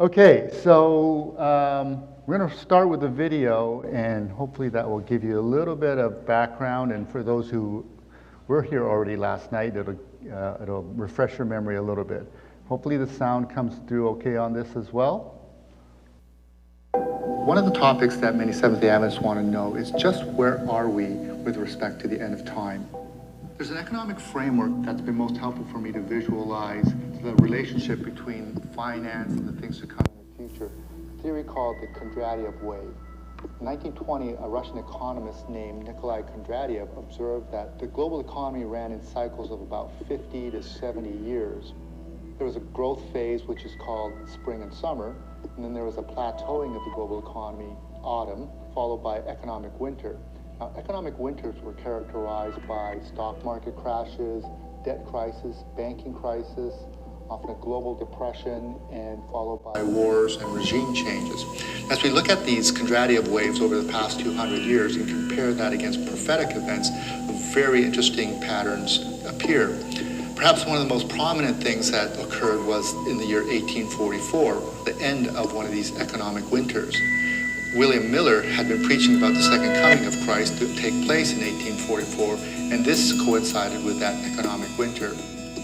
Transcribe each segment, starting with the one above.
Okay, so we're going to start with a video, and hopefully that will give you a little bit of background. And for those who were here already last night, it'll refresh your memory a little bit. Hopefully the sound comes through okay on this as well. One of the topics that many Seventh-day Adventists want to know is just where are we with respect to the end of time? There's an economic framework that's been most helpful for me to visualize the relationship between finance and the things to come in the future. A theory called the Chondrative Way. In 1920, a Russian economist named Nikolai Chondrative observed that the global economy ran in cycles of about 50 to 70 years. There was a growth phase, which is called spring and summer, and then there was a plateauing of the global economy, autumn, followed by economic winter. Now, economic winters were characterized by stock market crashes, debt crisis, banking crisis, often a global depression, and followed by wars and regime changes. As we look at these Chondrative waves over the past 200 years and compare that against prophetic events, very interesting patterns appear. Perhaps one of the most prominent things that occurred was in the year 1844, the end of one of these economic winters. William Miller had been preaching about the second coming of Christ to take place in 1844, and this coincided with that economic winter.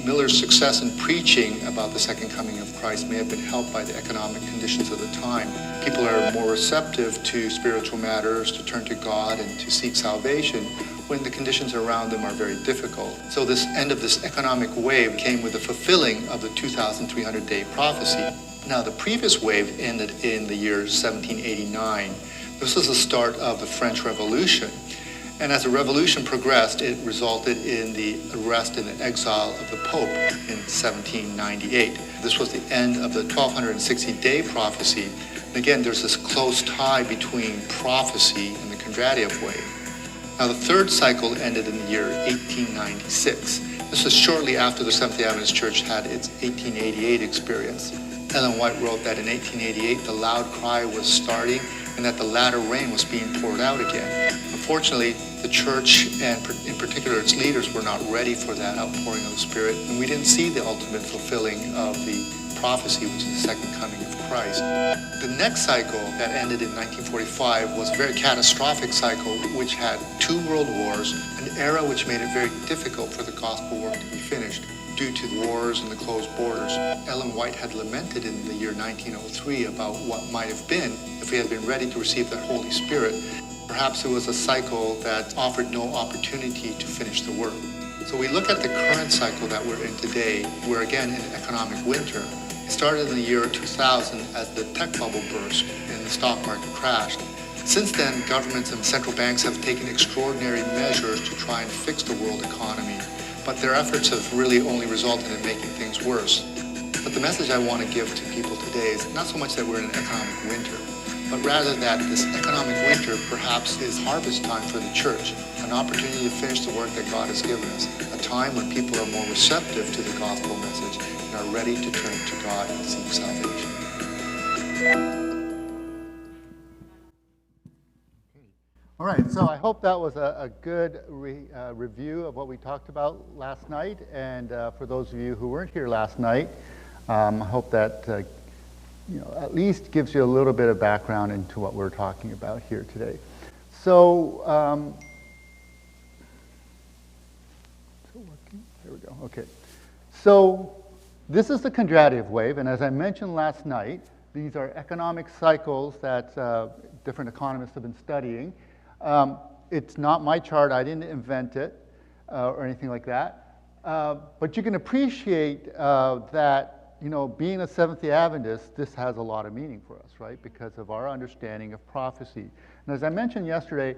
Miller's success in preaching about the second coming of Christ may have been helped by the economic conditions of the time. People are more receptive to spiritual matters, to turn to God and to seek salvation when the conditions around them are very difficult. So this end of this economic wave came with the fulfilling of the 2,300-day prophecy. Now, the previous wave ended in the year 1789. This was the start of the French Revolution. And as the revolution progressed, it resulted in the arrest and the exile of the Pope in 1798. This was the end of the 1260-day prophecy. And again, there's this close tie between prophecy and the Chondrative Way. Now, the third cycle ended in the year 1896. This was shortly after the Seventh-day Adventist Church had its 1888 experience. Ellen White wrote that in 1888, the loud cry was starting and that the latter rain was being poured out again. Unfortunately, the church, and in particular its leaders, were not ready for that outpouring of the Spirit, and we didn't see the ultimate fulfilling of the prophecy, which is the second coming of Christ. The next cycle that ended in 1945 was a very catastrophic cycle, which had 2 world wars, an era which made it very difficult for the gospel work to be finished due to the wars and the closed borders. Ellen White had lamented in the year 1903 about what might have been if we had been ready to receive the Holy Spirit. Perhaps it was a cycle that offered no opportunity to finish the work. So we look at the current cycle that we're in today. We're again in economic winter. It started in the year 2000 as the tech bubble burst and the stock market crashed. Since then, governments and central banks have taken extraordinary measures to try and fix the world economy, but their efforts have really only resulted in making things worse. But the message I want to give to people today is not so much that we're in an economic winter, but rather that this economic winter perhaps is harvest time for the church, an opportunity to finish the work that God has given us, a time when people are more receptive to the gospel message and are ready to turn to God and seek salvation. All right, so I hope that was a good review of what we talked about last night, and for those of you who weren't here last night, I hope that at least gives you a little bit of background into what we're talking about here today. So, here we go. Okay. So this is the Chondrative wave, and as I mentioned last night, these are economic cycles that different economists have been studying. It's not my chart. I didn't invent it or anything like that. But you can appreciate that, being a Seventh-day Adventist, this has a lot of meaning for us, right? Because of our understanding of prophecy. And as I mentioned yesterday,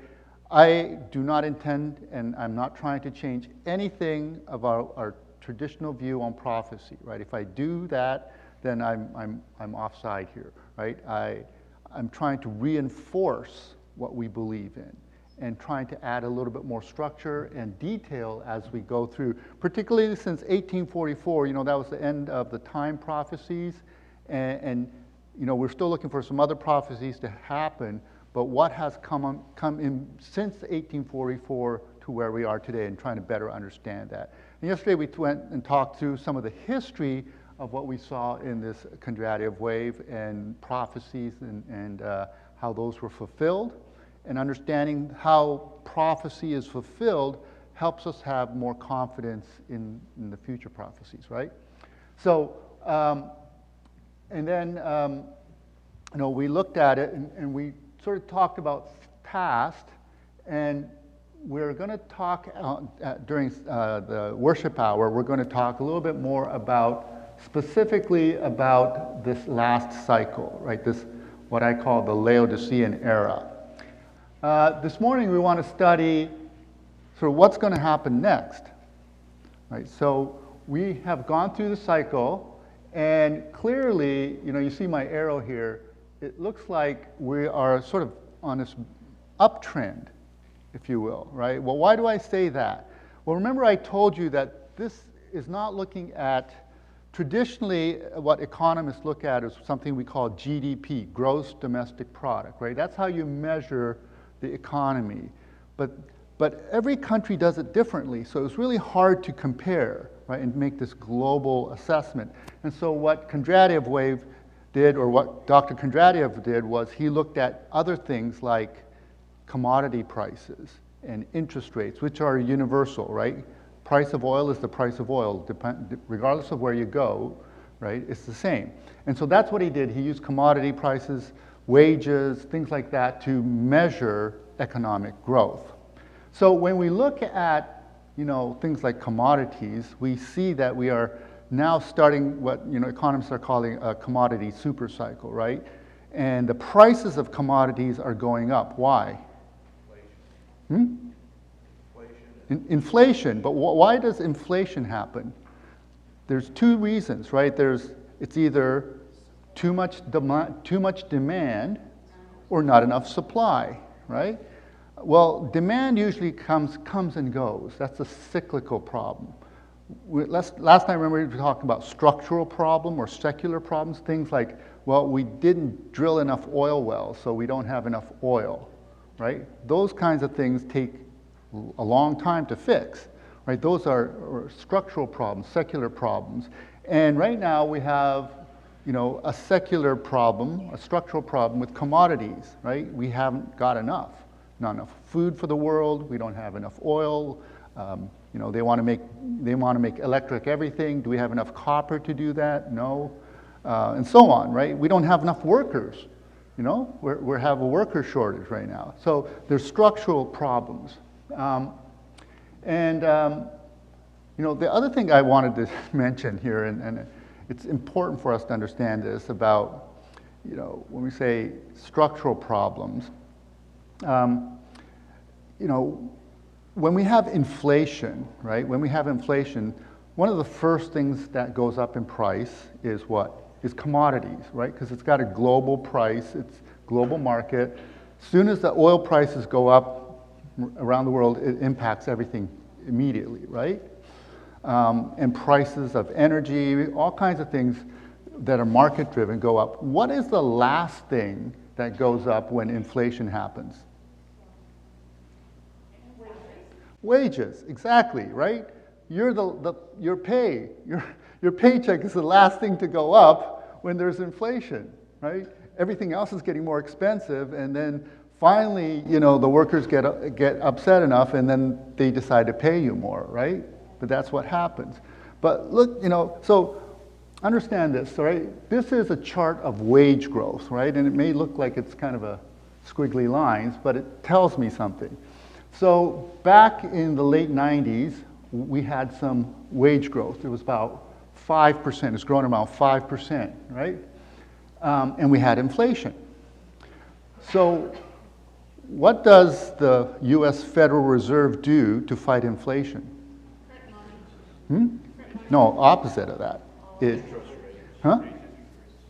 I do not intend, and I'm not trying to change anything of our traditional view on prophecy, right? If I do that, then I'm offside here, right? I'm trying to reinforce what we believe in and trying to add a little bit more structure and detail as we go through, particularly since 1844, that was the end of the time prophecies, and we're still looking for some other prophecies to happen, but what has come in since 1844 to where we are today and trying to better understand that. And yesterday we went and talked through some of the history of what we saw in this Chondrative wave and prophecies and how those were fulfilled. And understanding how prophecy is fulfilled helps us have more confidence in the future prophecies, right? So, and then, we looked at it and we sort of talked about past, and we're going to talk during the worship hour, we're going to talk a little bit more about, specifically about this last cycle, right? This, what I call the Laodicean era. This morning we want to study sort of what's going to happen next, right? So we have gone through the cycle, and clearly, you see my arrow here, it looks like we are sort of on this uptrend, if you will, right? Well, why do I say that? Well, remember I told you that this is not looking at, traditionally what economists look at is something we call GDP, gross domestic product, right? That's how you measure the economy. But every country does it differently, so it's really hard to compare, right, and make this global assessment. And so what Chondrative Wave did, or what Dr. Chondrative did, was he looked at other things like commodity prices and interest rates, which are universal, right? Price of oil is the price of oil, regardless of where you go, right? It's the same. And so that's what he did. He used commodity prices, wages, things like that to measure economic growth. So when we look at, things like commodities, we see that we are now starting what, economists are calling a commodity super cycle, right? And the prices of commodities are going up. Why? Inflation. But why does inflation happen? There's two reasons, right? It's either too much demand or not enough supply, right? Well, demand usually comes and goes. That's a cyclical problem. Last time, remember, we were talking about structural problem or secular problems, things like, well, we didn't drill enough oil wells, so we don't have enough oil, right? Those kinds of things take a long time to fix, right? Those are structural problems, secular problems. And right now we have, a secular problem, a structural problem with commodities, right? We haven't got enough. Not enough food for the world. We don't have enough oil. They want to make electric everything. Do we have enough copper to do that? No, and so on, right? We don't have enough workers. We have a worker shortage right now. So there's structural problems. The other thing I wanted to mention here, and it's important for us to understand this about, when we say structural problems. When we have inflation, right? When we have inflation, one of the first things that goes up in price is what? Is commodities, right? Because it's got a global price, it's global market. As soon as the oil prices go up around the world, it impacts everything immediately, right? And prices of energy, all kinds of things that are market-driven go up. What is the last thing that goes up when inflation happens? Wages, exactly, right? Your paycheck is the last thing to go up when there's inflation, right? Everything else is getting more expensive, and then finally, the workers get upset enough, and then they decide to pay you more, right? But that's what happens. But look, so understand this, all right? This is a chart of wage growth, right? And it may look like it's kind of a squiggly lines, but it tells me something. So back in the late 90s, we had some wage growth. It was about 5%. It's grown about 5%, right? And we had inflation. So what does the U.S. Federal Reserve do to fight inflation? No, opposite of that.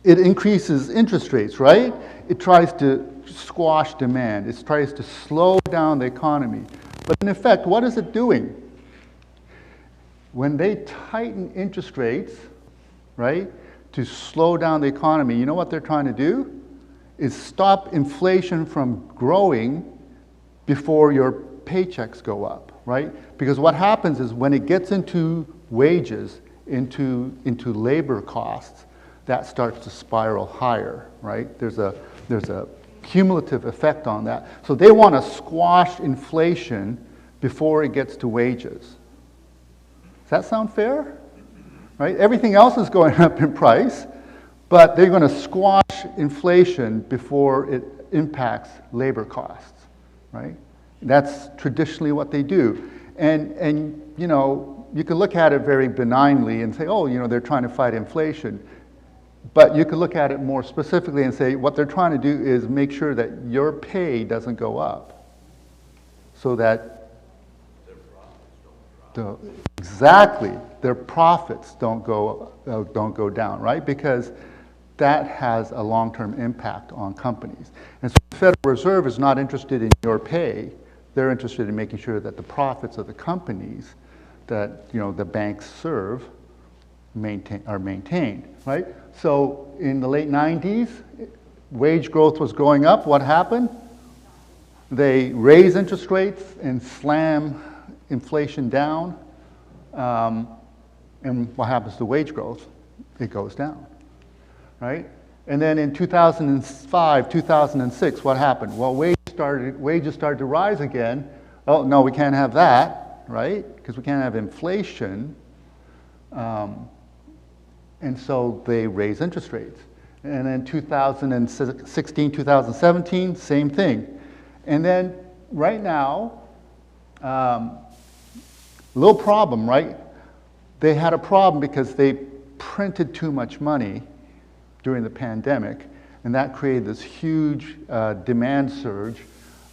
It increases interest rates, right? It tries to squash demand. It tries to slow down the economy. But in effect, what is it doing? When they tighten interest rates, right, to slow down the economy, you know what they're trying to do? Is stop inflation from growing before your paychecks go up, right? Because what happens is when it gets into wages, into labor costs, that starts to spiral higher, right? There's a cumulative effect on that. So they want to squash inflation before it gets to wages. Does that sound fair? Right? Everything else is going up in price, but they're going to squash inflation before it impacts labor costs, right? That's traditionally what they do. And you know, you can look at it very benignly and say, oh, you know, they're trying to fight inflation. But you can look at it more specifically and say what they're trying to do is make sure that your pay doesn't go up so that exactly their profits don't go down, right? Because that has a long-term impact on companies. And so the Federal Reserve is not interested in your pay. They're interested in making sure that the profits of the companies that, you know, the banks serve are maintained, right? So in the late 90s, wage growth was going up. What happened? They raise interest rates and slam inflation down. And what happens to wage growth? It goes down, right? And then in 2005, 2006, what happened? Well, wages started to rise again. Oh, no, we can't have that, right? Because we can't have inflation. And so they raise interest rates. And then 2016, 2017, same thing. And then right now, little problem, right? They had a problem because they printed too much money during the pandemic, and that created this huge demand surge.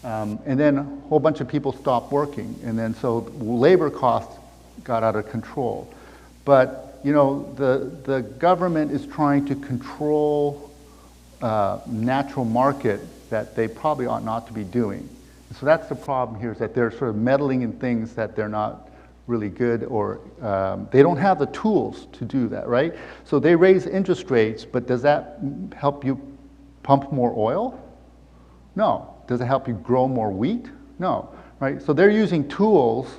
And then a whole bunch of people stopped working, and then so labor costs got out of control. But you know, the government is trying to control natural market that they probably ought not to be doing. So that's the problem here, is that they're sort of meddling in things that they're not really good, or they don't have the tools to do that, right? So they raise interest rates, but does that help you pump more oil? No. Does it help you grow more wheat? No, right? So they're using tools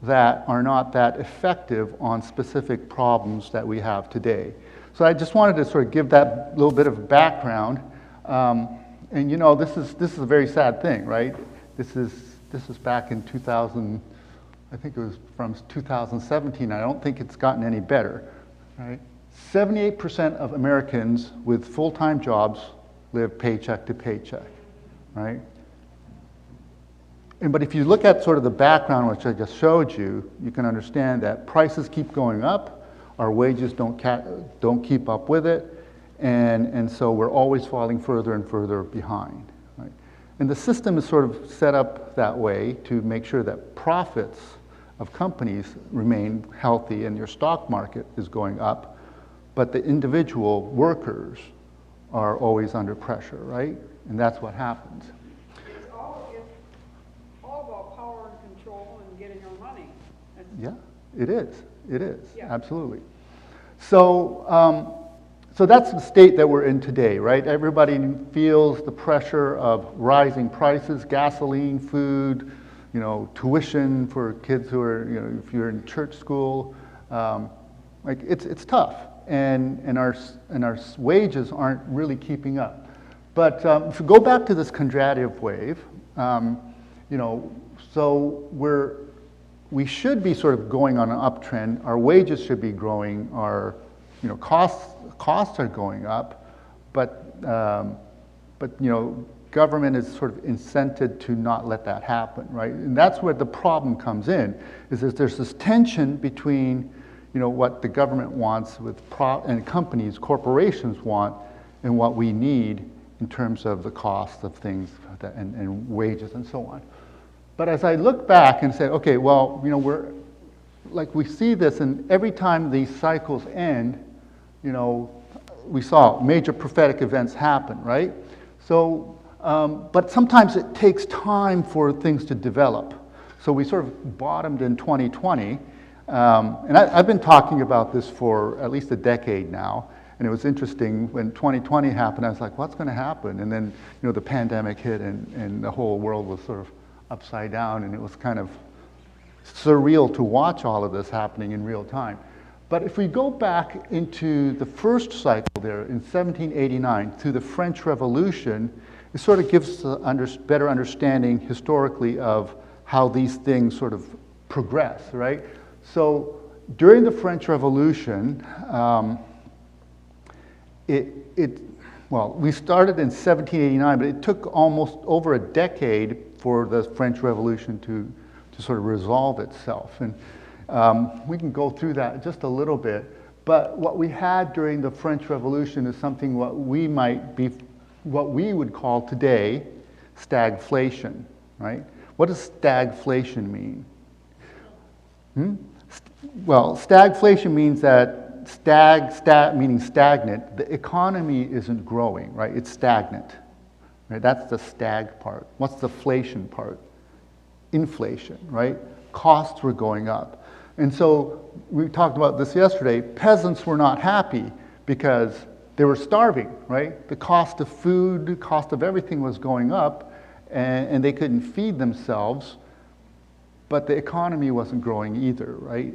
that are not that effective on specific problems that we have today. So I just wanted to sort of give that little bit of background. And you know, this is a very sad thing, right? This is back in 2000, I think it was from 2017. I don't think it's gotten any better, right? 78% of Americans with full-time jobs live paycheck to paycheck, right? But if you look at sort of the background, which I just showed you, you can understand that prices keep going up, our wages don't keep up with it, and so we're always falling further and further behind, right? And the system is sort of set up that way to make sure that profits of companies remain healthy and your stock market is going up, but the individual workers are always under pressure, right? And that's what happens. It's all about power and control and getting our money. Yeah, it is. It is, yeah. Absolutely. So, so that's the state that we're in today, right? Everybody feels the pressure of rising prices, gasoline, food, you know, tuition for kids who are, you know, if you're in church school, like it's tough, and our wages aren't really keeping up. But if you go back to this Chondrative wave, you know, so we should be sort of going on an uptrend. Our wages should be growing. Our, you know, costs are going up, but you know, government is sort of incented to not let that happen, right? And that's where the problem comes in, is that there's this tension between, you know, what the government wants and companies, corporations want, and what we need in terms of the cost of things and wages and so on. But as I look back and say, okay, well, you know, we see this, and every time these cycles end, you know, we saw major prophetic events happen, right? So, but sometimes it takes time for things to develop. So we sort of bottomed in 2020, and I've been talking about this for at least a decade now. And it was interesting when 2020 happened. I was like, what's going to happen? And then, you know, the pandemic hit, and the whole world was sort of upside down, and it was kind of surreal to watch all of this happening in real time. But if we go back into the first cycle there in 1789 through the French Revolution, it sort of gives us a better understanding historically of how these things sort of progress, right? So during the French Revolution, well, we started in 1789, but it took almost over a decade for the French Revolution to sort of resolve itself. And we can go through that just a little bit. But what we had during the French Revolution is something what we would call today stagflation, right? What does stagflation mean? Well, stagflation means that meaning stagnant, the economy isn't growing, right? It's stagnant, right? That's the stag part. What's the flation part? Inflation, right? Costs were going up. And so we talked about this yesterday, peasants were not happy because they were starving, right? The cost of food, the cost of everything was going up, and they couldn't feed themselves, but the economy wasn't growing either, right?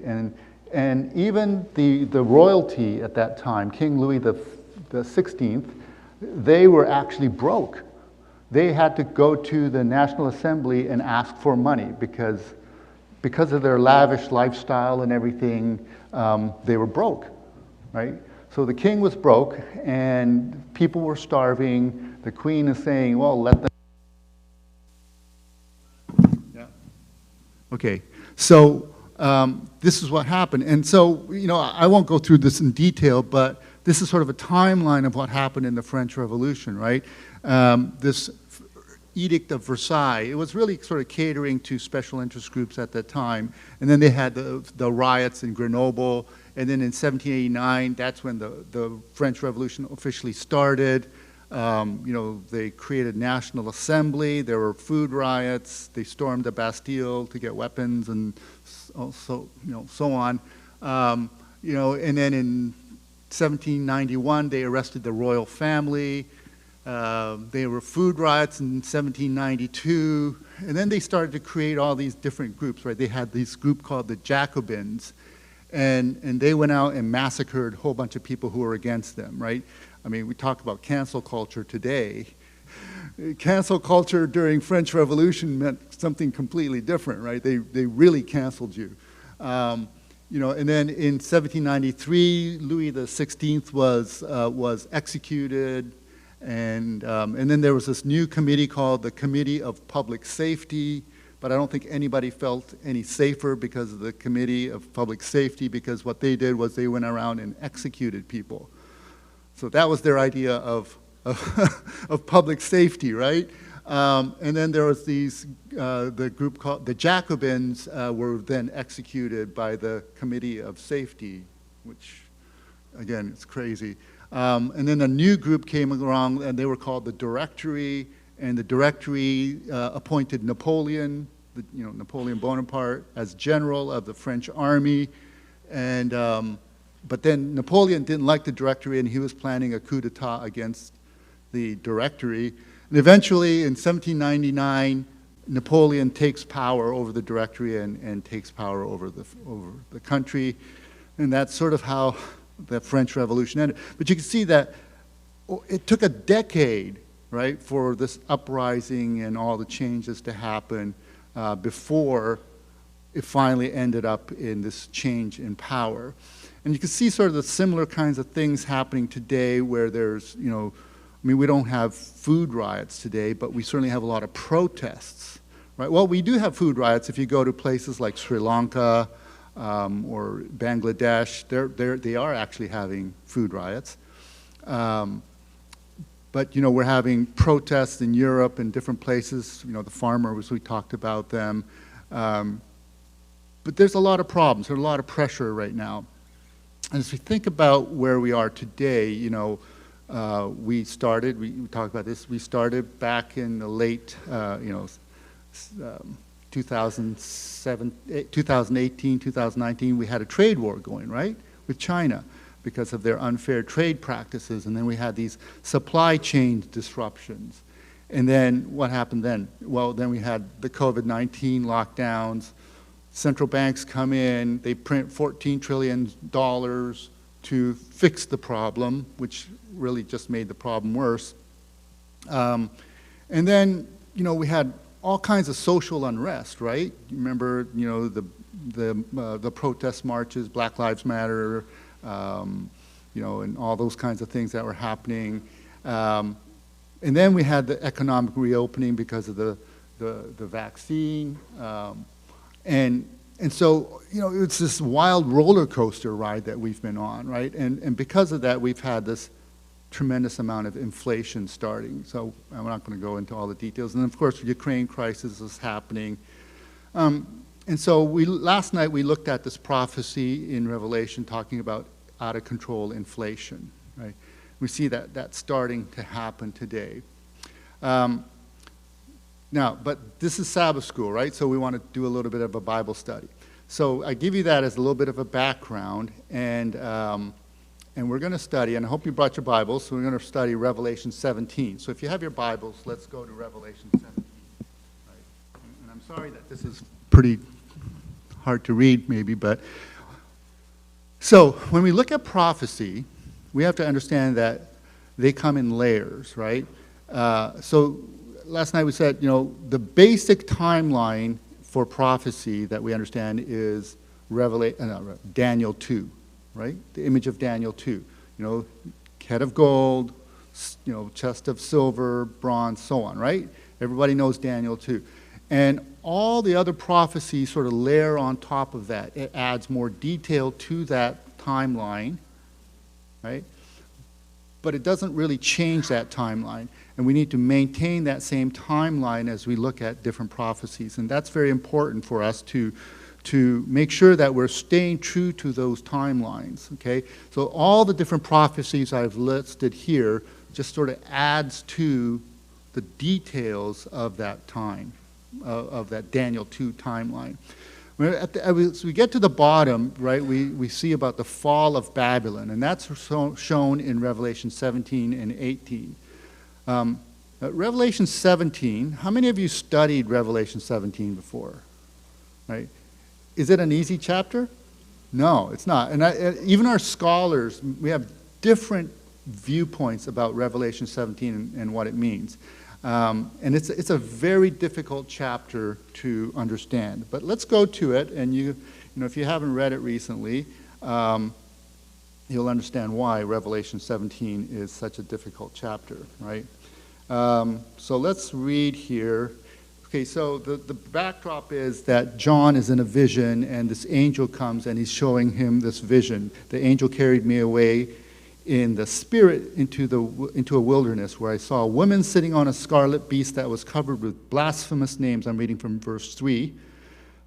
And even the royalty at that time, King Louis the 16th, they were actually broke. They had to go to the National Assembly and ask for money because of their lavish lifestyle and everything, they were broke, right? So the king was broke and people were starving. The queen is saying, well, let them. Yeah. Okay, so this is what happened. And so, I won't go through this in detail, but this is sort of a timeline of what happened in the French Revolution, right? This Edict of Versailles, it was really sort of catering to special interest groups at that time. And then they had the riots in Grenoble. And then in 1789, that's when the French Revolution officially started. They created National Assembly. There were food riots. They stormed the Bastille to get weapons and so on. And then in 1791, they arrested the royal family. There were food riots in 1792, and then they started to create all these different groups, right? They had this group called the Jacobins, and they went out and massacred a whole bunch of people who were against them, right? I mean, we talk about cancel culture today. Cancel culture during French Revolution meant something completely different, right? They really canceled you. And then in 1793, Louis XVI was executed. And then there was this new committee called the Committee of Public Safety, but I don't think anybody felt any safer because of the Committee of Public Safety, because what they did was they went around and executed people. So that was their idea of public safety, right? And then there was the group called the Jacobins were then executed by the Committee of Safety, which, again, it's crazy. And then a new group came along, and they were called the Directory, and the Directory appointed Napoleon, Napoleon Bonaparte, as general of the French army. And but then Napoleon didn't like the Directory, and he was planning a coup d'etat against the Directory. And eventually, in 1799, Napoleon takes power over the Directory and takes power over the country, and that's sort of how the French Revolution ended. But you can see that it took a decade, right, for this uprising and all the changes to happen before it finally ended up in this change in power. And you can see sort of the similar kinds of things happening today where there's, we don't have food riots today, but we certainly have a lot of protests, right? Well, we do have food riots if you go to places like Sri Lanka, or Bangladesh. They are actually having food riots. But, we're having protests in Europe and different places, the farmers, we talked about them. But there's a lot of problems, there's a lot of pressure right now. And as we think about where we are today, we talked about this, we started back in the late, 2018, 2019, we had a trade war going, right, with China because of their unfair trade practices. And then we had these supply chain disruptions. And then what happened then? Well, then we had the COVID-19 lockdowns. central banks come in, they print $14 trillion to fix the problem, which really just made the problem worse. And then, we had all kinds of social unrest, right? You remember, the protest marches, Black Lives Matter, and all those kinds of things that were happening. And then we had the economic reopening because of the vaccine. And so, it's this wild roller coaster ride that we've been on, right? And because of that, we've had this tremendous amount of inflation starting. So I'm not going to go into all the details. And of course, the Ukraine crisis is happening. And so last night we looked at this prophecy in Revelation talking about out of control inflation, right? We see that that's starting to happen today. Now, but this is Sabbath school, right? So we want to do a little bit of a Bible study. So I give you that as a little bit of a background, and we're going to study, and I hope you brought your Bibles, so we're going to study Revelation 17. So if you have your Bibles, let's go to Revelation 17. Right? And I'm sorry that this is pretty hard to read, maybe, but... So when we look at prophecy, we have to understand that they come in layers, right? So last night we said, the basic timeline for prophecy that we understand is Daniel 2, right? The image of Daniel 2. Head of gold, chest of silver, bronze, so on, right? Everybody knows Daniel 2. And all the other prophecies sort of layer on top of that. It adds more detail to that timeline, right? But it doesn't really change that timeline. And we need to maintain that same timeline as we look at different prophecies. And that's very important for us to make sure that we're staying true to those timelines, okay? So all the different prophecies I've listed here just sort of adds to the details of that time, of that Daniel 2 timeline. As we get to the bottom, right, we see about the fall of Babylon, and that's shown in Revelation 17 and 18. Revelation 17, how many of you studied Revelation 17 before? Right? Is it an easy chapter? No, it's not. And even our scholars, we have different viewpoints about Revelation 17 and what it means. And it's a very difficult chapter to understand. But let's go to it, and if you haven't read it recently, you'll understand why Revelation 17 is such a difficult chapter, right? So let's read here. Okay, so the backdrop is that John is in a vision, and this angel comes, and he's showing him this vision. The angel carried me away in the spirit into a wilderness, where I saw a woman sitting on a scarlet beast that was covered with blasphemous names. I'm reading from verse 3.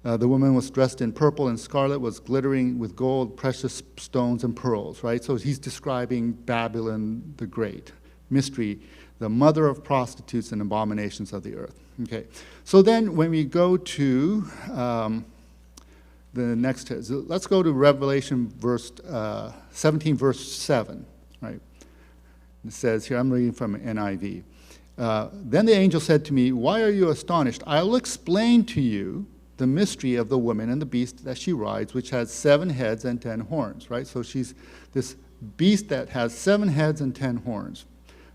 The woman was dressed in purple, and scarlet was glittering with gold, precious stones, and pearls, right? So he's describing Babylon the Great, mystery, the mother of prostitutes and abominations of the earth. Okay, so then when we go to the next, let's go to Revelation 17, verse 7, right? It says here, I'm reading from NIV. Then the angel said to me, "Why are you astonished? I'll explain to you the mystery of the woman and the beast that she rides, which has 7 heads and 10 horns," right? So she's this beast that has 7 heads and 10 horns.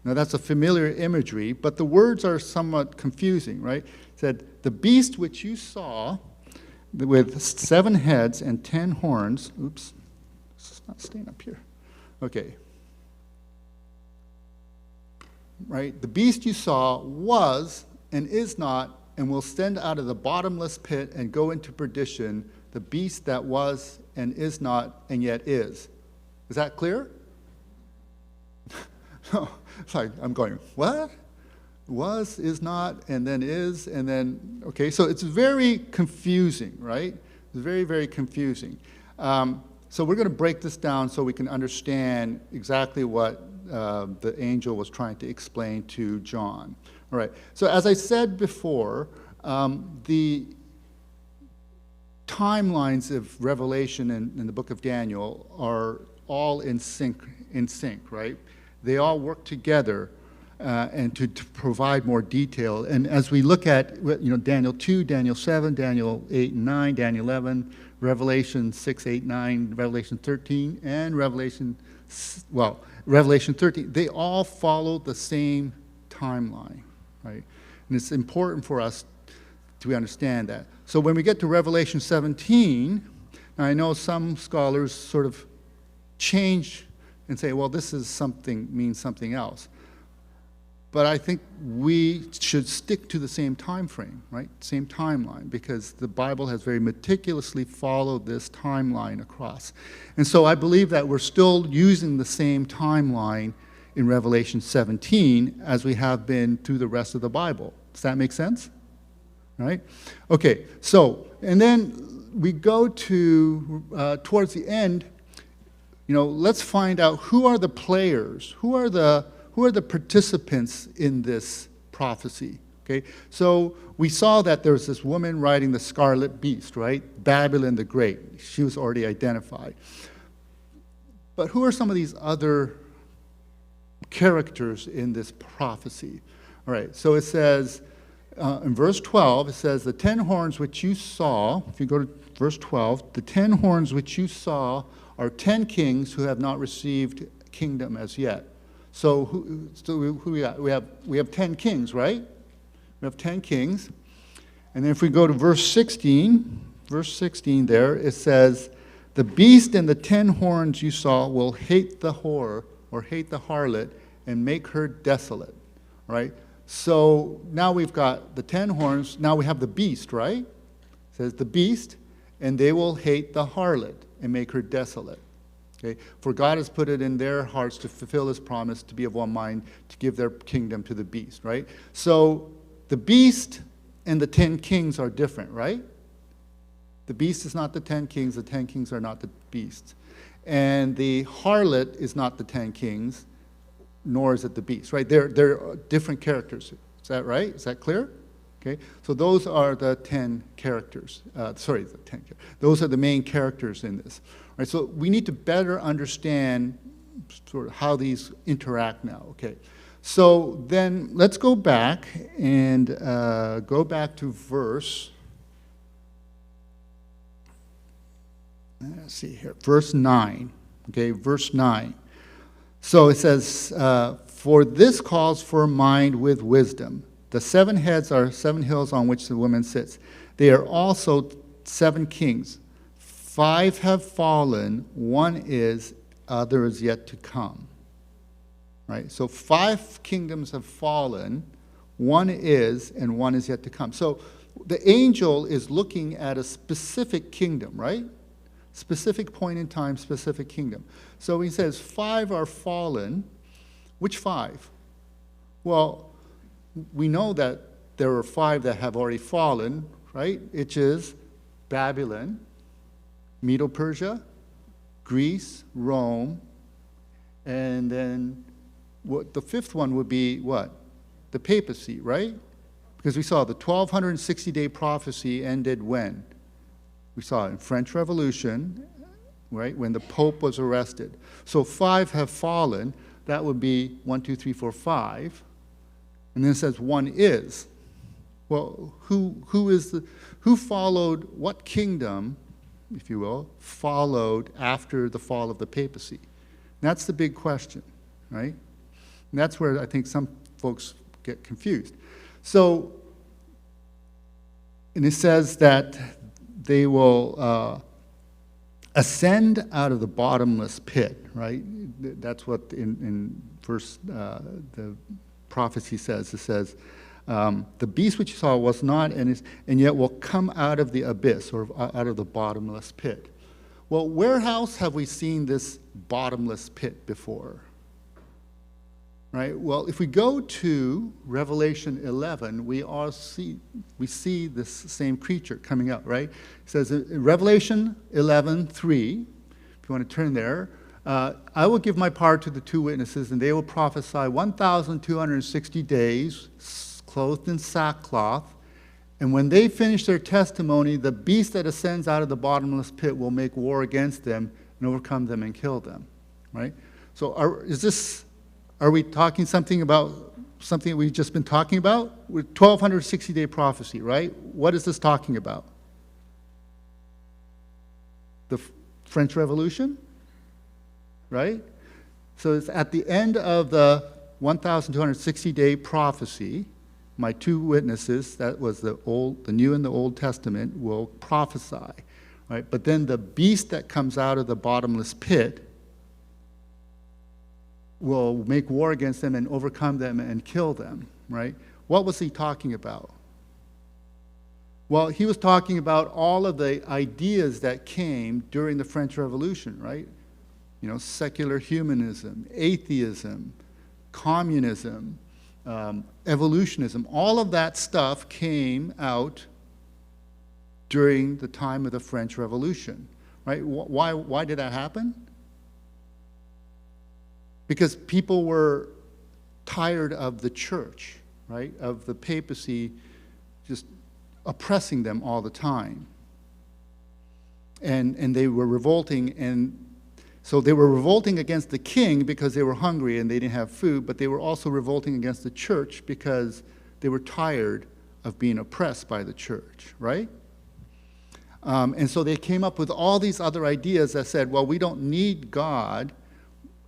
Now that's a familiar imagery, but the words are somewhat confusing, right? It said, "The beast which you saw with 7 heads and 10 horns," oops, it's not staying up here. Okay. Right? "The beast you saw was and is not and will ascend out of the bottomless pit and go into perdition, the beast that was and is not and yet is." Is that clear? No. It's like, I'm going, what? Was, is not, and then is, and then, okay, so it's very confusing, right? It's very, very confusing. So we're going to break this down so we can understand exactly what the angel was trying to explain to John. All right, so as I said before, the timelines of Revelation and the book of Daniel are all in sync, right? They all work together. and to provide more detail. And as we look at, Daniel 2, Daniel 7, Daniel 8 and 9, Daniel 11, Revelation 6, 8, 9, Revelation 13, and Revelation 13, they all follow the same timeline, right? And it's important for us to understand that. So when we get to Revelation 17, now I know some scholars sort of change and say, well, this is means something else. But I think we should stick to the same time frame, right? Same timeline, because the Bible has very meticulously followed this timeline across. And so I believe that we're still using the same timeline in Revelation 17 as we have been through the rest of the Bible. Does that make sense? Right? Okay, so, and then we go to, towards the end, let's find out who are the players, who are the participants in this prophecy, okay? So we saw that there was this woman riding the scarlet beast, right? Babylon the Great. She was already identified. But who are some of these other characters in this prophecy? All right, so it says, in verse 12, it says, the 10 horns which you saw, if you go to verse 12, the 10 horns which you saw are 10 kings who have not received kingdom as yet. So who we got? We have 10 kings, right? We have 10 kings. And then if we go to verse 16 there, it says, the beast and the 10 horns you saw will hate the whore, or hate the harlot, and make her desolate, right? So now we've got the 10 horns, now we have the beast, right? It says the beast, and they will hate the harlot and make her desolate. Okay? For God has put it in their hearts to fulfill his promise to be of one mind, to give their kingdom to the beast, right? So the beast and the 10 kings are different, right? The beast is not the 10 kings are not the beast. And the harlot is not the 10 kings, nor is it the beast, right? They're different characters. Is that right? Is that clear? Okay, so those are the 10 characters. Those are the main characters in this. Right, so we need to better understand sort of how these interact now. Okay, so then let's go back and go back to verse. Let's see here, verse 9. Okay, verse 9. So it says, "For this calls for a mind with wisdom. The 7 heads are 7 hills on which the woman sits. They are also 7 kings. 5 have fallen, 1 is, other is yet to come." Right? So 5 kingdoms have fallen, 1 is, and 1 is yet to come. So the angel is looking at a specific kingdom, right? Specific point in time, specific kingdom. So he says 5 are fallen. Which 5? Well, we know that there are 5 that have already fallen, right? Which is Babylon, Medo-Persia, Greece, Rome, and then the 5th one would be what? The papacy, right? Because we saw the 1260-day prophecy ended when? We saw it in French Revolution, right? When the Pope was arrested. So 5 have fallen. That would be 1, 2, 3, 4, 5. And then it says 1 is. Well, who followed, what kingdom, if you will, followed after the fall of the papacy? And that's the big question, right? And that's where I think some folks get confused. So, and it says that they will ascend out of the bottomless pit, right? That's what in verse, the prophecy says. It says, the beast which you saw was not and yet will come out of the abyss, or out of the bottomless pit. Well, where else have we seen this bottomless pit before? Right? Well, if we go to Revelation 11, we see this same creature coming up, right? It says in Revelation 11:3, if you want to turn there, I will give my part to the 2 witnesses, and they will prophesy 1,260 days, clothed in sackcloth. And when they finish their testimony, the beast that ascends out of the bottomless pit will make war against them and overcome them and kill them. Right? So are we talking something about something that we've just been talking about, with 1260-day prophecy, right? What is this talking about? The French Revolution, right? So it's at the end of the 1260-day prophecy, my two witnesses, that was the New and the Old Testament, will prophesy, right? But then the beast that comes out of the bottomless pit will make war against them and overcome them and kill them, right? What was he talking about? Well, he was talking about all of the ideas that came during the French Revolution, right? You know, secular humanism, atheism, communism, evolutionism, all of that stuff came out during the time of the French Revolution, right? Why did that happen? Because people were tired of the church, right? Of the papacy just oppressing them all the time. And they were revolting, and so they were revolting against the king because they were hungry and they didn't have food, but they were also revolting against the church because they were tired of being oppressed by the church, right? And so they came up with all these other ideas that said, well, we don't need God,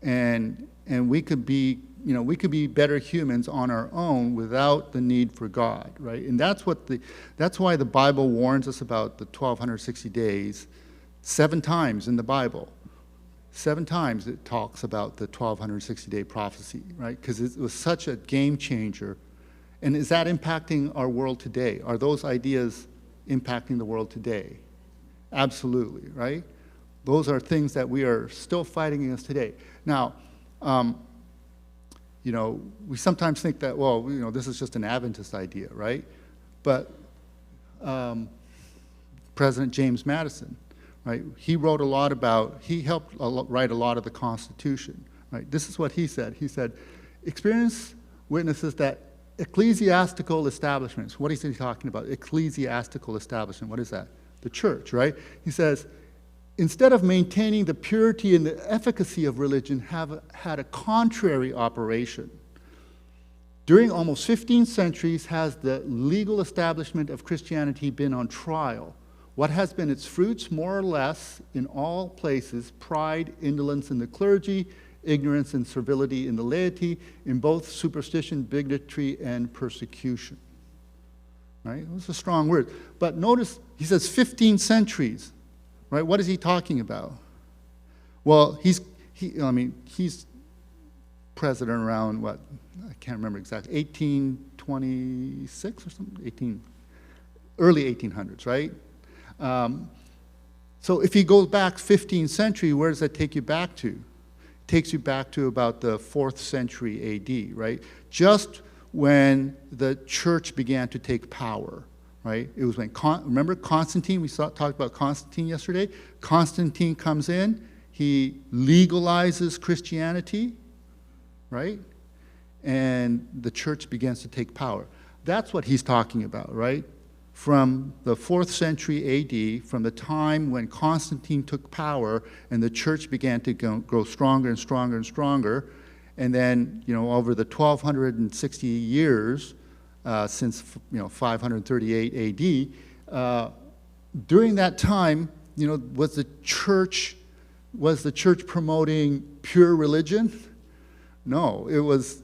and we could be, you know, we could be better humans on our own without the need for God, right? And that's why the Bible warns us about the 1260 days 7 times in the Bible. 7 times it talks about the 1260-day prophecy, right? Because it was such a game changer. And is that impacting our world today? Are those ideas impacting the world today? Absolutely, right? Those are things that we are still fighting against today. Now, you know, we sometimes think that, well, you know, this is just an Adventist idea, right? But President James Madison, right? He wrote a lot about, he helped write a lot of the Constitution, right? This is what he said. He said, experience witnesses that ecclesiastical establishments, what is he talking about? Ecclesiastical establishment, what is that? The church, right? He says, instead of maintaining the purity and the efficacy of religion, have had a contrary operation. During almost 15 centuries has the legal establishment of Christianity been on trial. What has been its fruits, more or less, in all places, pride, indolence in the clergy, ignorance and servility in the laity, in both superstition, bigotry, and persecution. Right? Those are strong words. But notice, he says 15 centuries. Right? What is he talking about? Well, he's president around, what, I can't remember exactly, 1826 or something? Early 1800s, right? So if he goes back 15th century, where does that take you back to? It takes you back to about the 4th century AD, right? Just when the church began to take power, right? It was when, remember Constantine, we talked about Constantine yesterday? Constantine comes in, he legalizes Christianity, right? And the church begins to take power. That's what he's talking about, right? From the 4th century AD, from the time when Constantine took power and the church began to grow stronger and stronger and stronger, and then, you know, over the 1260 years, since, you know, 538 AD, during that time, you know, was the church promoting pure religion? No, it was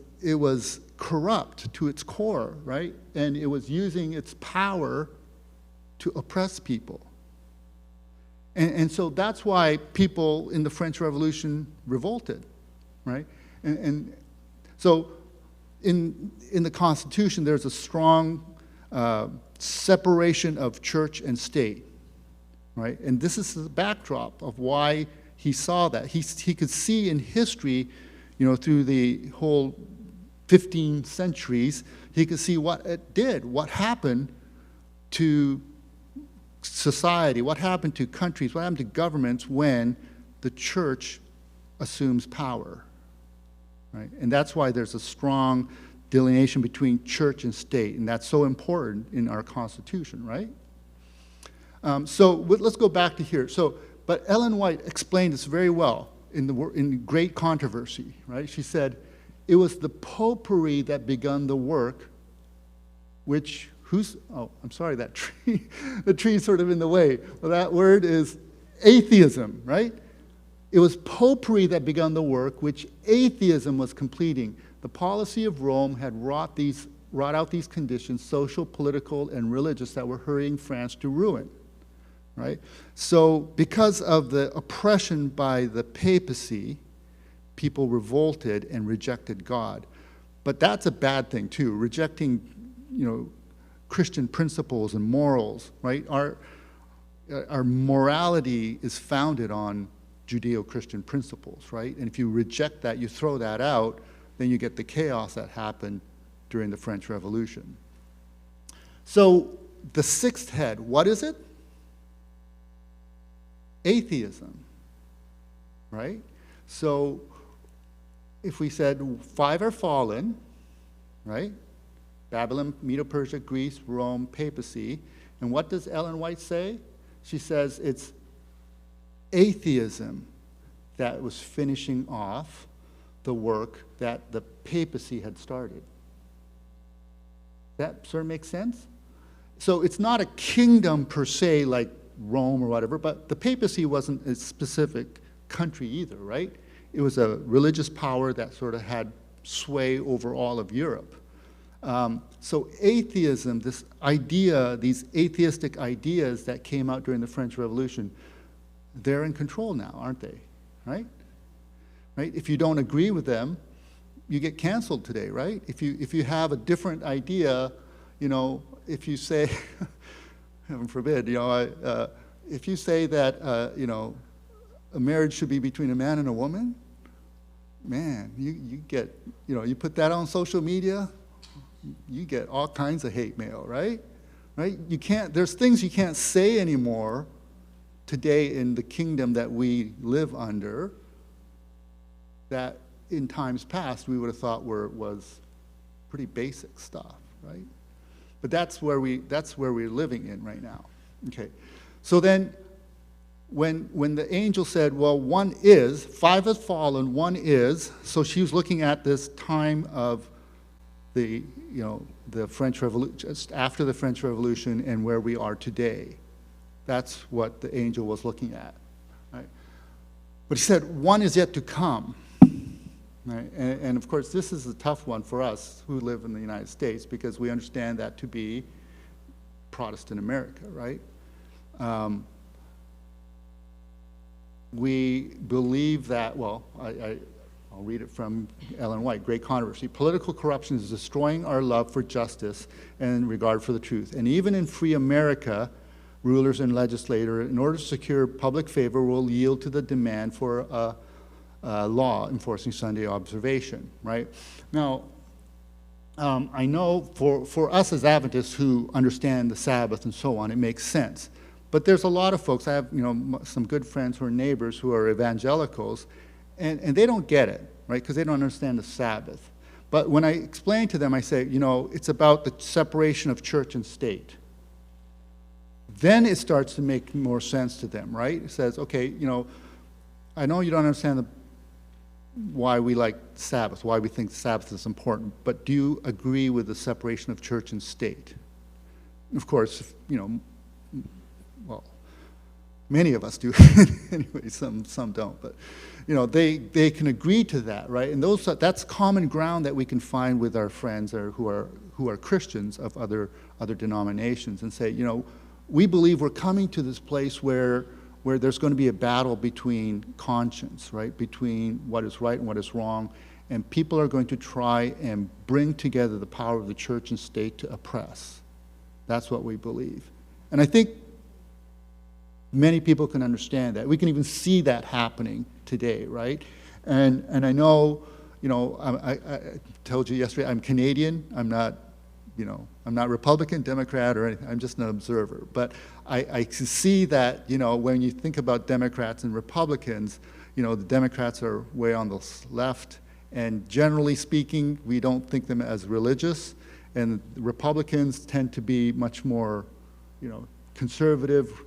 corrupt to its core, right? And it was using its power to oppress people. And so that's why people in the French Revolution revolted, right? And so in the Constitution, there's a strong separation of church and state, right? And this is the backdrop of why he saw that. He could see in history, you know, through the whole 15 centuries, he could see what it did, what happened to society, what happened to countries, what happened to governments when the church assumes power, right? And that's why there's a strong delineation between church and state, and that's so important in our Constitution, right? So let's go back to here. But Ellen White explained this very well in Great Controversy, right? She said, It was the popery that begun the work, which, I'm sorry, that tree, the tree's sort of in the way. Well, that word is atheism, right? It was popery that begun the work, which atheism was completing. The policy of Rome had wrought out these conditions, social, political, and religious, that were hurrying France to ruin, right? So because of the oppression by the papacy, people revolted and rejected God. But that's a bad thing too, rejecting, Christian principles and morals, right? Our morality is founded on Judeo-Christian principles, right? And if you reject that, you throw that out, then you get the chaos that happened during the French Revolution. So the sixth head, what is it? Atheism, right? So if we said 5 are fallen, right? Babylon, Medo-Persia, Greece, Rome, papacy. And what does Ellen White say? She says it's atheism that was finishing off the work that the papacy had started. That sort of makes sense? So it's not a kingdom per se like Rome or whatever, but the papacy wasn't a specific country either, right? It was a religious power that sort of had sway over all of Europe. So atheism, this idea, these atheistic ideas that came out during the French Revolution, they're in control now, aren't they? Right? Right? If you don't agree with them, you get canceled today, right? If you have a different idea, if you say, heaven forbid, if you say that, a marriage should be between a man and a woman, man, you get, you put that on social media, you get all kinds of hate mail, right? Right? There's things you can't say anymore today in the kingdom that we live under that in times past we would have thought was pretty basic stuff, right? But that's where we're living in right now. Okay. So then when the angel said, well, 5 has fallen, 1 is, so she was looking at this time of the French Revolution, just after the French Revolution and where we are today. That's what the angel was looking at. Right? But he said, 1 is yet to come. Right? And of course, this is a tough one for us who live in the United States because we understand that to be Protestant America, right? We believe that, well, I'll read it from Ellen White, Great Controversy. Political corruption is destroying our love for justice and regard for the truth. And even in free America, rulers and legislators, in order to secure public favor, will yield to the demand for a law enforcing Sunday observation, right? Now, I know for us as Adventists who understand the Sabbath and so on, it makes sense. But there's a lot of folks, I have some good friends who are neighbors who are evangelicals, and they don't get it, right? Because they don't understand the Sabbath. But when I explain to them, I say, it's about the separation of church and state. Then it starts to make more sense to them, right? It says, okay, I know you don't understand why we like Sabbath, why we think Sabbath is important, but do you agree with the separation of church and state? Of course, well, many of us do. Anyway, some don't, but they can agree to that, right? And that's common ground that we can find with our friends who are Christians of other denominations, and say, we believe we're coming to this place where there's going to be a battle between conscience, right? Between what is right and what is wrong, and people are going to try and bring together the power of the church and state to oppress. That's what we believe. And I think many people can understand that. We can even see that happening today, right? And I know, I told you yesterday, I'm Canadian. I'm not Republican, Democrat, or anything. I'm just an observer. But I can see that, when you think about Democrats and Republicans, the Democrats are way on the left, and generally speaking, we don't think them as religious, and Republicans tend to be much more, conservative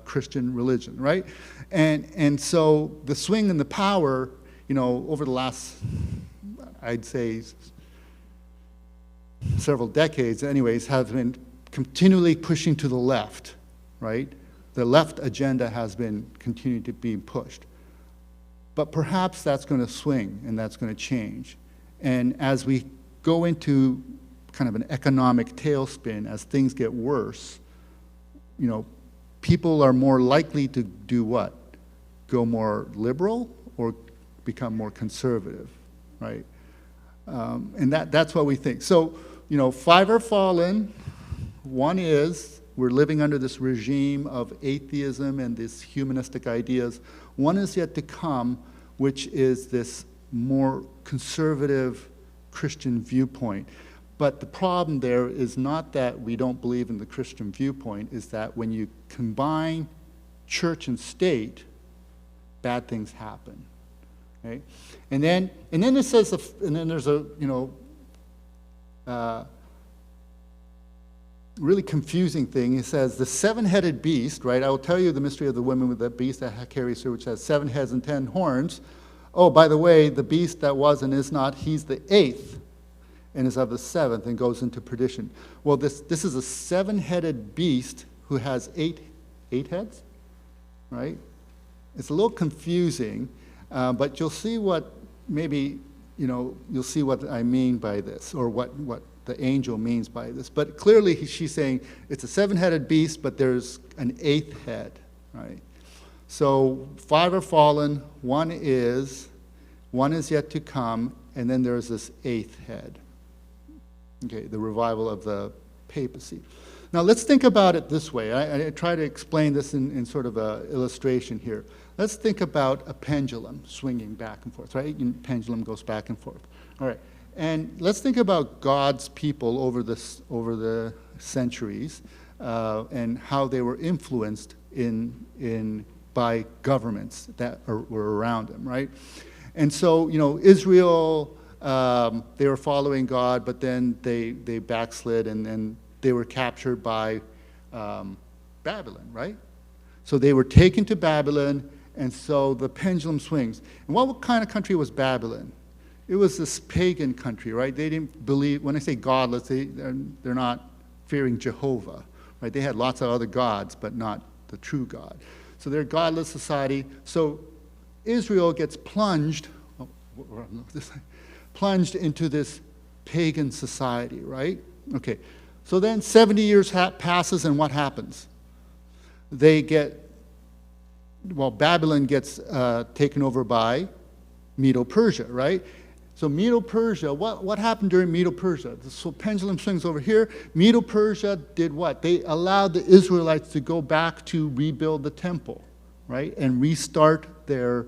Christian religion, right? And so the swing in the power, over the last, I'd say, several decades anyways, have been continually pushing to the left, right? The left agenda has been continuing to be pushed. But perhaps that's going to swing and that's going to change. And as we go into kind of an economic tailspin, as things get worse, you know, people are more likely to do what? Go more liberal or become more conservative, right? And that's what we think. So, you know, 5 are fallen. One is we're living under this regime of atheism and these humanistic ideas. One is yet to come, which is this more conservative Christian viewpoint. But the problem there is not that we don't believe in the Christian viewpoint, is that when you combine church and state, bad things happen. Okay? And then it says, and then there's a, you know, really confusing thing. It says the 7-headed beast, right? I will tell you the mystery of the woman with the beast that carries her, which has 7 heads and 10 horns. Oh, by the way, the beast that was and is not, he's the 8th and is of the 7th and goes into perdition. Well, this is a 7-headed beast who has 8 heads, right? It's a little confusing, but you'll see what maybe, you know, you'll see what I mean by this, or what the angel means by this. But clearly she's saying it's a 7-headed beast, but there's an 8th head, right? So 5 are fallen, one is yet to come, and then there's this 8th head. Okay, the revival of the papacy. Now let's think about it this way. I try to explain this in sort of an illustration here. Let's think about a pendulum swinging back and forth, right? And pendulum goes back and forth. All right. And let's think about God's people over the centuries and how they were influenced by governments that were around them, right? And so, you know, Israel, they were following God, but then they backslid, and then they were captured by Babylon, right? So they were taken to Babylon, and so the pendulum swings. And what kind of country was Babylon? It was this pagan country, right? They didn't believe, when I say godless, they're not fearing Jehovah, right? They had lots of other gods, but not the true God. So they're a godless society. So Israel gets plunged into this pagan society, right? Okay. So then 70 years passes, and what happens? Babylon gets taken over by Medo-Persia, right? So Medo-Persia, what happened during Medo-Persia? So pendulum swings over here. Medo-Persia did what? They allowed the Israelites to go back to rebuild the temple, right? And restart their,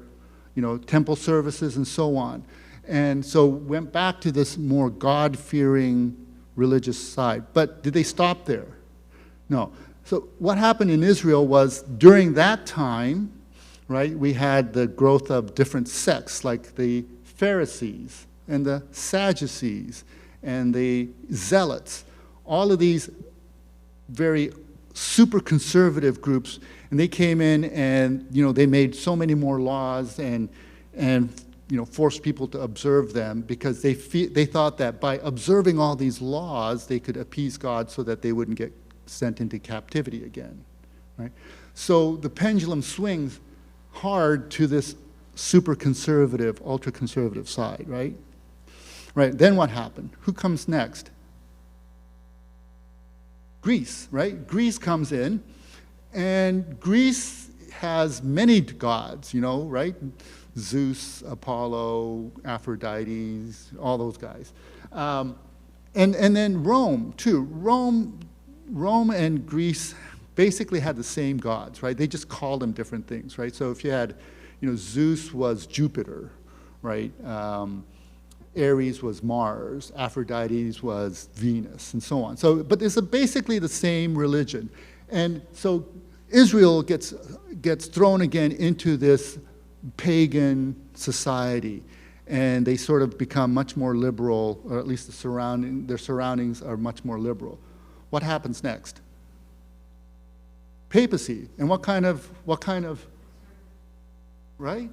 you know, temple services and so on. And so went back to this more God-fearing religious side. But did they stop there? No. So what happened in Israel was during that time, right, we had the growth of different sects like the Pharisees and the Sadducees and the Zealots, all of these very super conservative groups, and they came in and, you know, they made so many more laws and you know, forced people to observe them because they thought that by observing all these laws they could appease God so that they wouldn't get sent into captivity again, right? So the pendulum swings hard to this super conservative, ultra conservative side, right? Right, then what happened? Who comes next? Greece, right? Greece comes in, and Greece has many gods, you know, right? Zeus, Apollo, Aphrodite, all those guys. And then Rome, too. Rome and Greece basically had the same gods, right? They just called them different things, right? So if you had, you know, Zeus was Jupiter, right? Ares was Mars, Aphrodite was Venus, and so on. So, but it's basically the same religion. And so Israel gets thrown again into this pagan society, and they sort of become much more liberal, or at least their surroundings are much more liberal. What happens next? Papacy. And what kind of, right?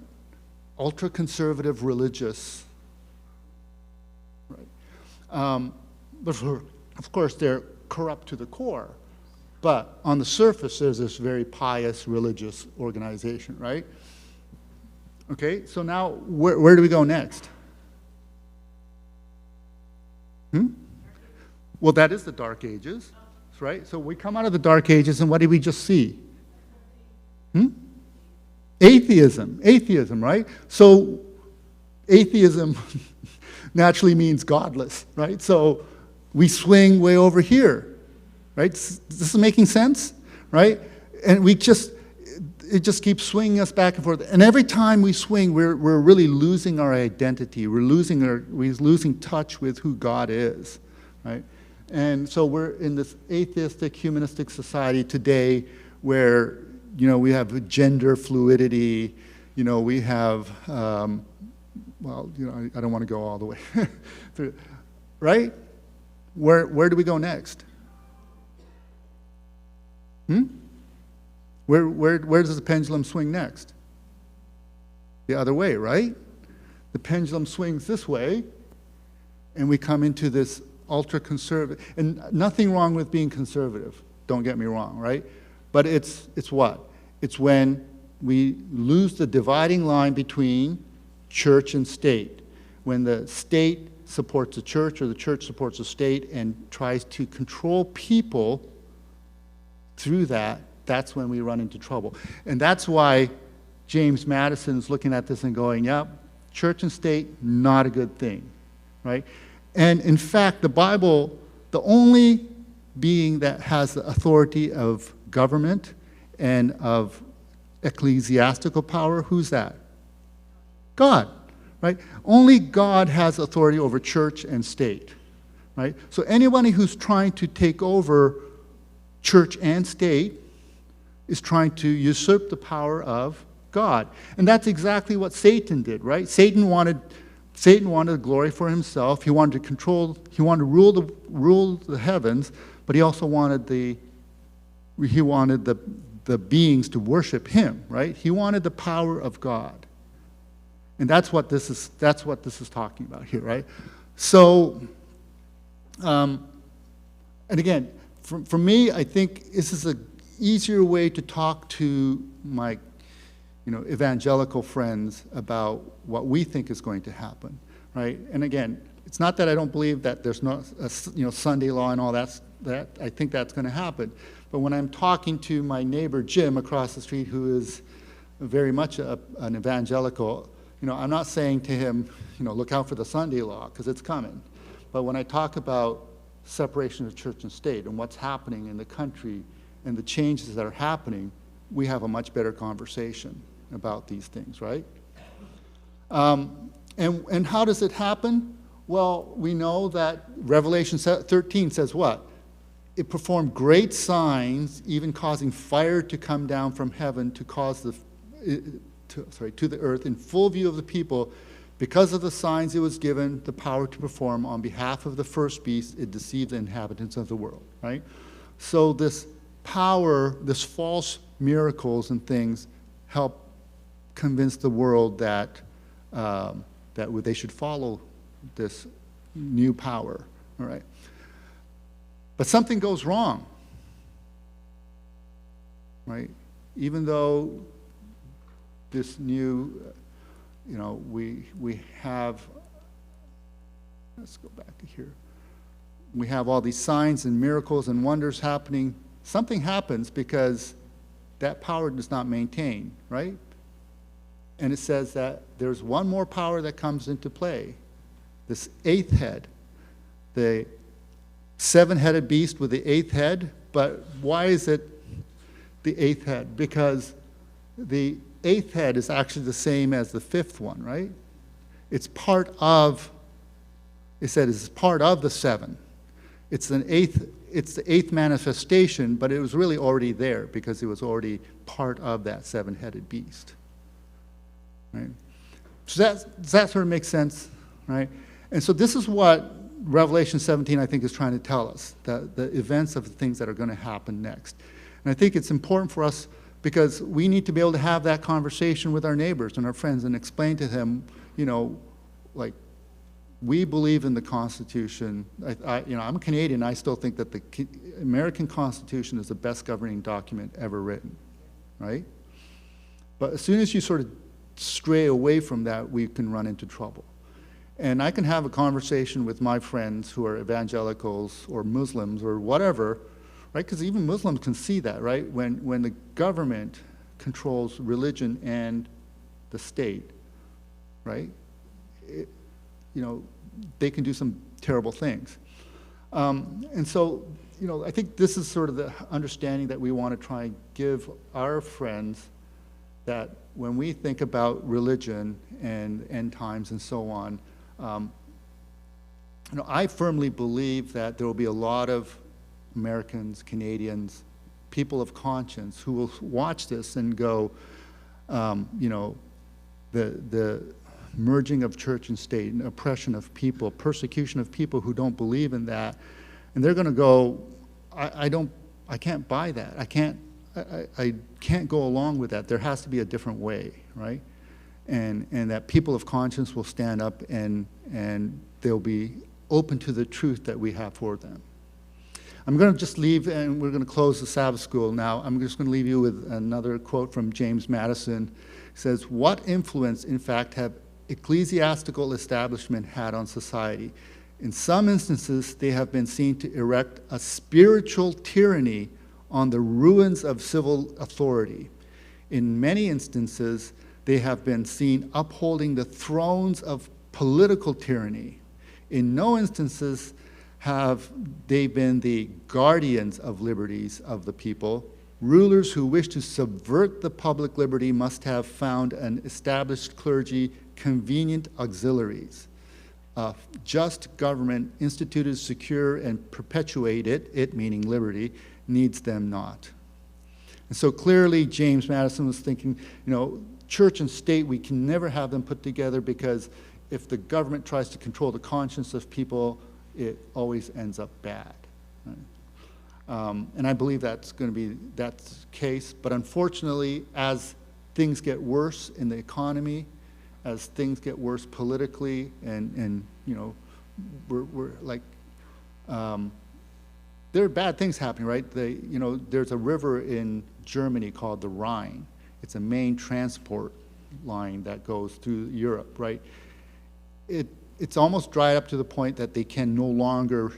Ultra-conservative religious But of course, they're corrupt to the core. But on the surface, there's this very pious religious organization, right? Okay, so now where do we go next? Well, that is the Dark Ages, right? So we come out of the Dark Ages, and what did we just see? Atheism, right? So atheism naturally means godless, right? So we swing way over here, right? This is making sense, right? And it just keeps swinging us back and forth. And every time we swing, we're really losing our identity. We're losing touch with who God is, right? And so we're in this atheistic, humanistic society today where, we have gender fluidity, we have, I don't want to go all the way through, right? Where do we go next? Where does the pendulum swing next? The other way, right? The pendulum swings this way, and we come into this ultra-conservative. And nothing wrong with being conservative, don't get me wrong, right? But it's what? It's when we lose the dividing line between church and state. When the state supports the church or the church supports the state and tries to control people through that, that's when we run into trouble. And that's why James Madison's looking at this and going, yep, church and state, not a good thing, right? And in fact, the Bible, the only being that has the authority of government and of ecclesiastical power, who's that? God, right? Only God has authority over church and state, right? So anybody who's trying to take over church and state is trying to usurp the power of God. And that's exactly what Satan did, right? Satan wanted glory for himself. He wanted to control, he wanted to rule the heavens, but he also wanted the beings to worship him, right? He wanted the power of God. And that's what this is talking about here, right? So, and again, for me, I think this is an easier way to talk to my evangelical friends about what we think is going to happen, right? And again, it's not that I don't believe that there's no Sunday law and all that I think that's going to happen. But when I'm talking to my neighbor Jim across the street, who is very much an evangelical, I'm not saying to him, look out for the Sunday law, because it's coming. But when I talk about separation of church and state and what's happening in the country and the changes that are happening, we have a much better conversation about these things, right? And how does it happen? Well, we know that Revelation 13 says what? It performed great signs, even causing fire to come down from heaven to cause to the earth in full view of the people. Because of the signs it was given, the power to perform on behalf of the first beast, it deceived the inhabitants of the world, right? So this power, this false miracles and things help convince the world that they should follow this new power, all right? But something goes wrong, right? Even though this new, we have, let's go back to here. We have all these signs and miracles and wonders happening. Something happens because that power does not maintain, right? And it says that there's one more power that comes into play, this eighth head, the seven-headed beast with the eighth head. But why is it the eighth head? Because the eighth head is actually the same as the fifth one, right? It's part of, it said it's part of the seven. It's the eighth manifestation, but it was really already there because it was already part of that seven-headed beast, right? So that sort of makes sense, right? And so this is what Revelation 17, I think, is trying to tell us, the events of the things that are going to happen next. And I think it's important for us because we need to be able to have that conversation with our neighbors and our friends and explain to them, like, we believe in the Constitution. I'm a Canadian. I still think that the American Constitution is the best governing document ever written, right? But as soon as you sort of stray away from that, we can run into trouble. And I can have a conversation with my friends who are evangelicals or Muslims or whatever, right? Because even Muslims can see that, right? When the government controls religion and the state, right? They can do some terrible things. And so, I think this is sort of the understanding that we want to try and give our friends, that when we think about religion and end times and so on, I firmly believe that there will be a lot of Americans, Canadians, people of conscience who will watch this and go, the merging of church and state, and oppression of people, persecution of people who don't believe in that, and they're going to go, I can't buy that. I can't go along with that. There has to be a different way, right? And that people of conscience will stand up and they'll be open to the truth that we have for them. I'm going to just leave, and we're going to close the Sabbath School now. I'm just going to leave you with another quote from James Madison. It says, "What influence, in fact, have ecclesiastical establishment had on society? In some instances, they have been seen to erect a spiritual tyranny on the ruins of civil authority. In many instances, they have been seen upholding the thrones of political tyranny. In no instances have they been the guardians of liberties of the people. Rulers who wish to subvert the public liberty must have found an established clergy convenient auxiliaries. Just government instituted, secure, and perpetuate it meaning liberty, needs them not." And so clearly James Madison was thinking, church and state, we can never have them put together, because if the government tries to control the conscience of people, it always ends up bad. Right? And I believe that's the case. But unfortunately, as things get worse in the economy, as things get worse politically, and we're like, there are bad things happening, right? There's a river in Germany called the Rhine. It's a main transport line that goes through Europe, right? It's almost dried up to the point that they can no longer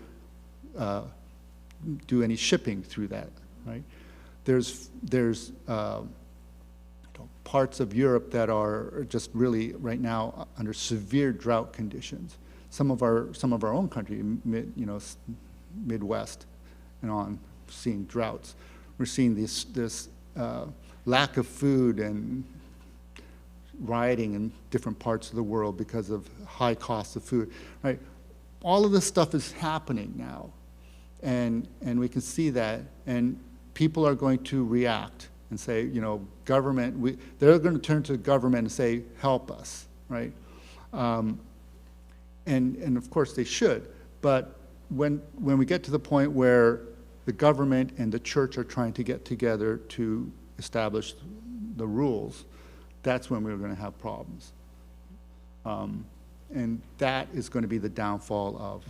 do any shipping through that, right? There's parts of Europe that are just really right now under severe drought conditions. Some of our own country, Midwest and on, seeing droughts. We're seeing this lack of food and rioting in different parts of the world because of high costs of food, right? All of this stuff is happening now, and we can see that, and people are going to react and say, government, they're going to turn to the government and say, help us, right? And of course they should, but when we get to the point where the government and the church are trying to get together to establish the rules, that's when we're going to have problems. And that is going to be the downfall of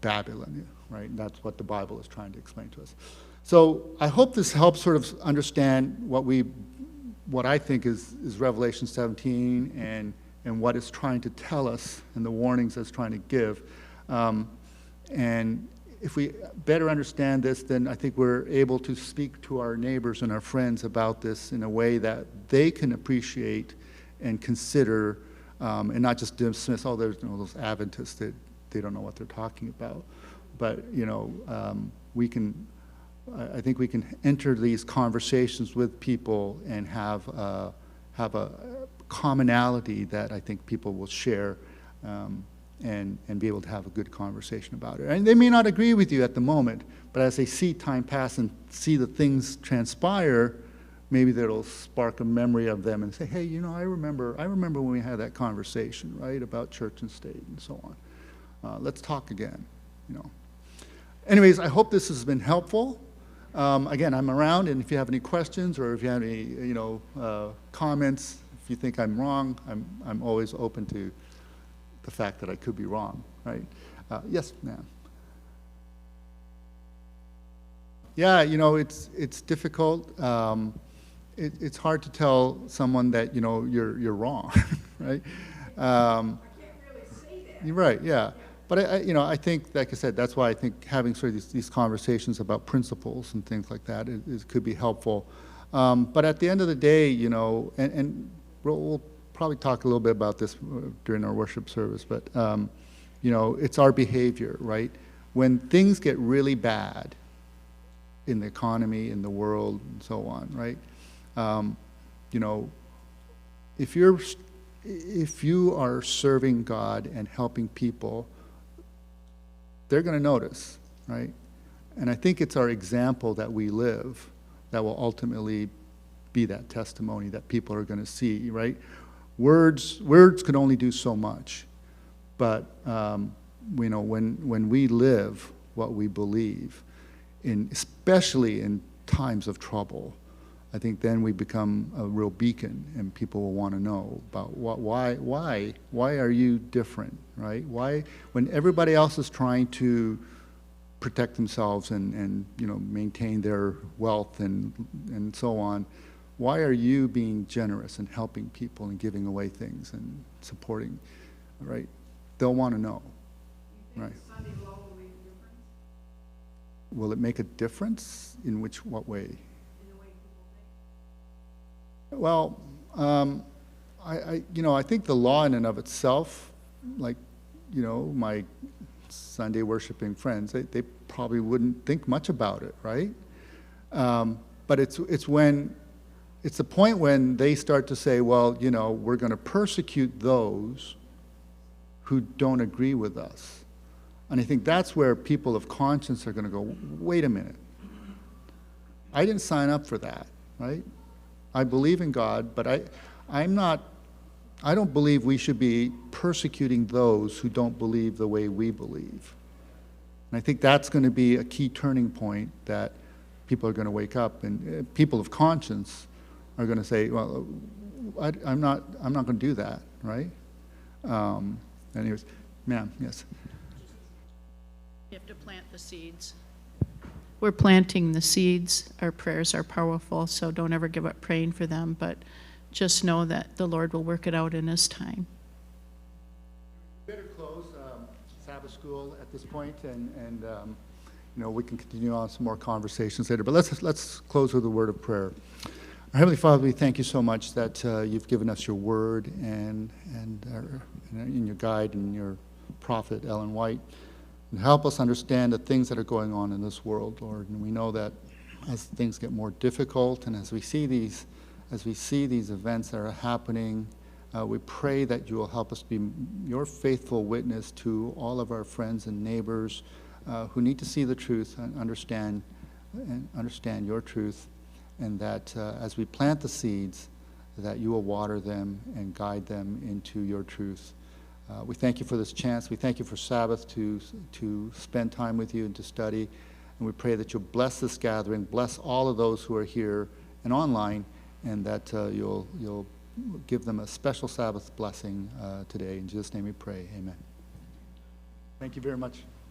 Babylon, right? That's what the Bible is trying to explain to us. So I hope this helps sort of understand what I think is Revelation 17 and what it's trying to tell us and the warnings it's trying to give. And if we better understand this, then I think we're able to speak to our neighbors and our friends about this in a way that they can appreciate and consider, and not just dismiss, there's those Adventists that they don't know what they're talking about. But I think we can enter these conversations with people and have a commonality that I think people will share, and be able to have a good conversation about it. And they may not agree with you at the moment, but as they see time pass and see the things transpire, maybe that'll spark a memory of them and say, hey, I remember when we had that conversation, right, about church and state and so on. Let's talk again, Anyways, I hope this has been helpful. Again, I'm around, and if you have any questions or if you have any, comments, if you think I'm wrong, I'm always open to the fact that I could be wrong. right? Yes, ma'am. Yeah, you know, it's difficult. It's hard to tell someone that, you know, you're wrong, right? I can't really say that. You're right, yeah. But you know, I think, like I said, that's why I think having sort of these conversations about principles and things like that could be helpful. But at the end of the day, you know, and we'll probably talk a little bit about this during our worship service, but you know, it's our behavior, right? When things get really bad in the economy, in the world, and so on, right? You know, if you are serving God and helping people, they're going to notice, right? And I think it's our example that we live that will ultimately be that testimony that people are going to see, right? Words can only do so much, but you know, when we live what we believe, especially in times of trouble, I think then we become a real beacon, and people will want to know about why are you different, right? Why, when everybody else is trying to protect themselves and you know, maintain their wealth and so on, why are you being generous and helping people and giving away things and supporting, right? They'll want to know, right? Sunday law will make a difference Will it make a difference? In what way? in the way people think. Well, you know, I think the law in and of itself, like, you know, my Sunday worshiping friends, they probably wouldn't think much about it, right? But it's the point when they start to say, well, you know, we're going to persecute those who don't agree with us. And I think that's where people of conscience are going to go, wait a minute. I didn't sign up for that, right? I believe in God, but I don't believe we should be persecuting those who don't believe the way we believe. And I think that's going to be a key turning point that people are going to wake up, and people of conscience are going to say, well, I'm not going to do that, right? Anyways, ma'am, yes. You have to plant the seeds. We're planting the seeds. Our prayers are powerful, so don't ever give up praying for them, but just know that the Lord will work it out in His time. Better close Sabbath school at this point, and you know, we can continue on some more conversations later. But let's close with a word of prayer. Our Heavenly Father, we thank you so much that you've given us your word and in your guide and your prophet Ellen White. And help us understand the things that are going on in this world, Lord. And we know that as things get more difficult, and as we see these events that are happening, we pray that you will help us be your faithful witness to all of our friends and neighbors who need to see the truth and understand your truth, and that as we plant the seeds, that you will water them and guide them into your truth. We thank you for this chance. We thank you for Sabbath to spend time with you and to study. And we pray that you'll bless this gathering, bless all of those who are here and online, and that you'll give them a special Sabbath blessing today. In Jesus' name we pray. Amen. Thank you very much.